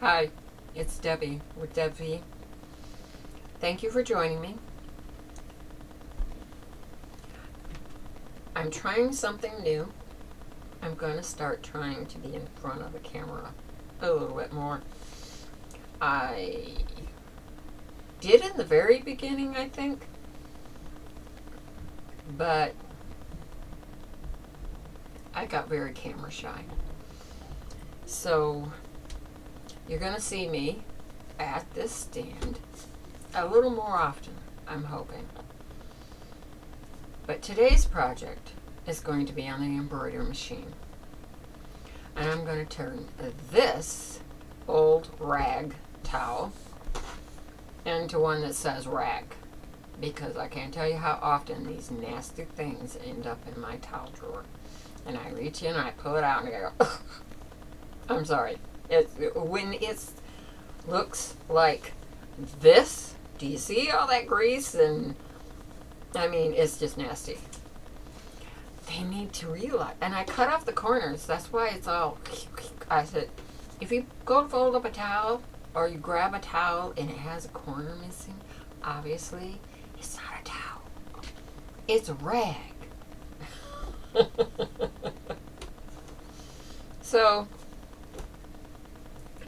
Hi, it's Debbie with DebV. Thank you for joining me. I'm trying something new. I'm going to start trying to be in front of the camera a little bit more. I did in the very beginning, I think, but I got very camera shy. So you're going to see me at this stand a little more often, I'm hoping. But today's project is going to be on the embroidery machine. And I'm going to turn this old rag towel into one that says rag. Because I can't tell you how often these nasty things end up in my towel drawer. And I reach in and I pull it out and I go, ugh. I'm sorry. When it looks like this, do you see all that grease? And I mean, it's just nasty. They need to realize. And I cut off the corners. That's why it's all. I said, if you go to fold up a towel or you grab a towel and it has a corner missing, obviously it's not a towel. It's a rag. So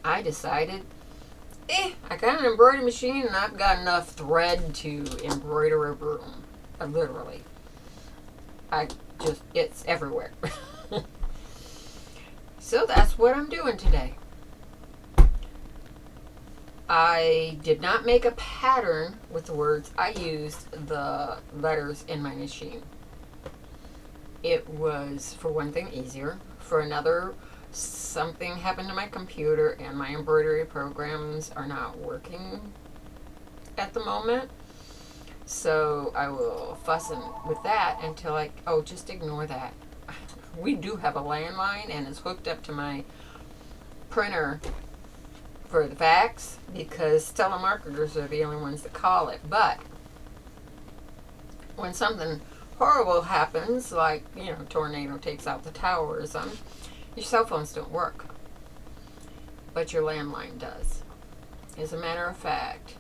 I decided, I got an embroidery machine and I've got enough thread to embroider a room. Literally. It's everywhere. So that's what I'm doing today. I did not make a pattern with the words. I used the letters in my machine. It was, for one thing, easier. For another, something happened to my computer and my embroidery programs are not working at the moment. So I will fuss with that until just ignore that. We do have a landline and it's hooked up to my printer for the fax because telemarketers are the only ones that call it. But when something horrible happens, like, tornado takes out the tower or something, your cell phones don't work. But your landline does. As a matter of fact,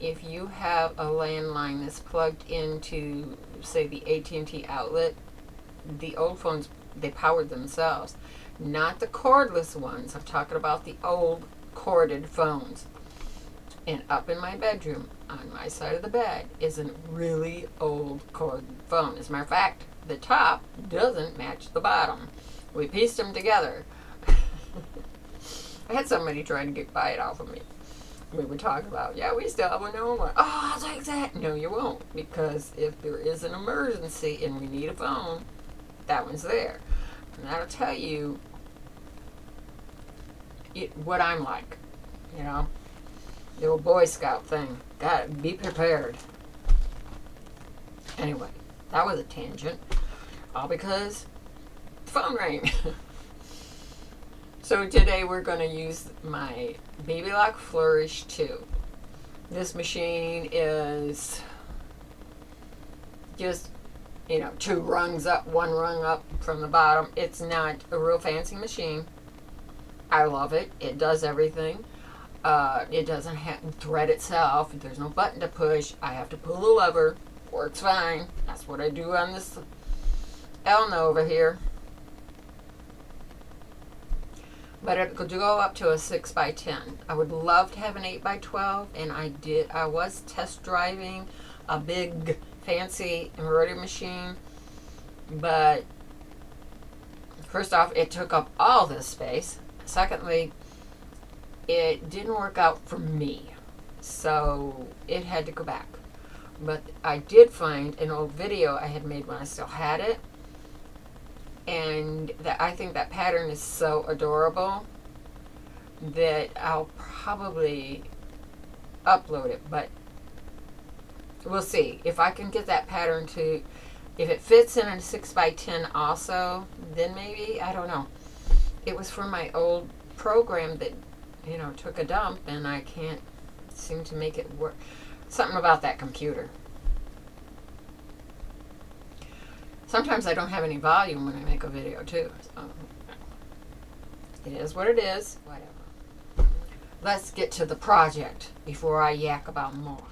if you have a landline that's plugged into, say, the AT&T outlet, the old phones, they powered themselves. Not the cordless ones. I'm talking about the old corded phones. And up in my bedroom, on my side of the bed, is a really old corded phone. As a matter of fact, the top doesn't match the bottom. We pieced them together. I had somebody trying to buy it off of me. We were talking about, we still have an old one. Oh, I'll take that. No, you won't. Because if there is an emergency and we need a phone, that one's there. And that'll tell you what I'm like. The old Boy Scout thing. Gotta be prepared. Anyway, that was a tangent. All because the phone rang. So today we're going to use my Baby Lock Flourish 2. This machine is just, 2 rungs up, 1 rung up from the bottom. It's not a real fancy machine. I love it. It does everything. It doesn't thread itself. There's no button to push. I have to pull the lever. Works fine. That's what I do on this Elna over here. But it could go up to a 6x10. I would love to have an 8x12, and I was test driving a big fancy embroidery machine, but first off, it took up all this space. Secondly, it didn't work out for me, so it had to go back. But I did find an old video I had made when I still had it, and I think that pattern is so adorable that I'll probably upload it. But we'll see. If I can get that pattern if it fits in a 6x10 also, then maybe, I don't know. It was from my old program that, took a dump, and I can't seem to make it work. Something about that computer. Sometimes I don't have any volume when I make a video too. So it is what it is. Whatever. let's get to the project before I yak about more.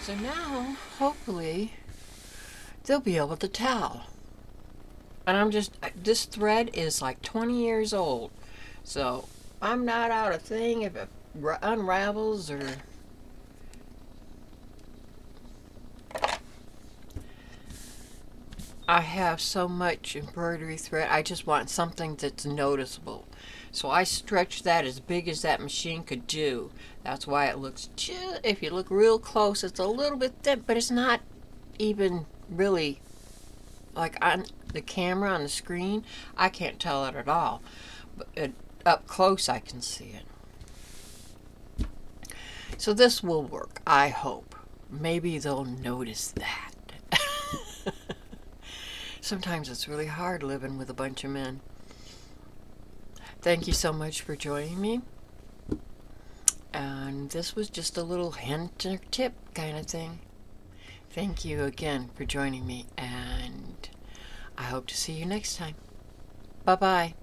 So now, hopefully, they'll be able to tell. And this thread is like 20 years old. So I'm not out of thing if it unravels or... I have so much embroidery thread, I just want something that's noticeable. So I stretched that as big as that machine could do. That's why it looks just, if you look real close, it's a little bit thick, but it's not even really, like on the camera on the screen, I can't tell it at all. But up close I can see it. So this will work, I hope. Maybe they'll notice that. Sometimes it's really hard living with a bunch of men. Thank you so much for joining me. And this was just a little hint or tip kind of thing. Thank you again for joining me, and I hope to see you next time. Bye-bye.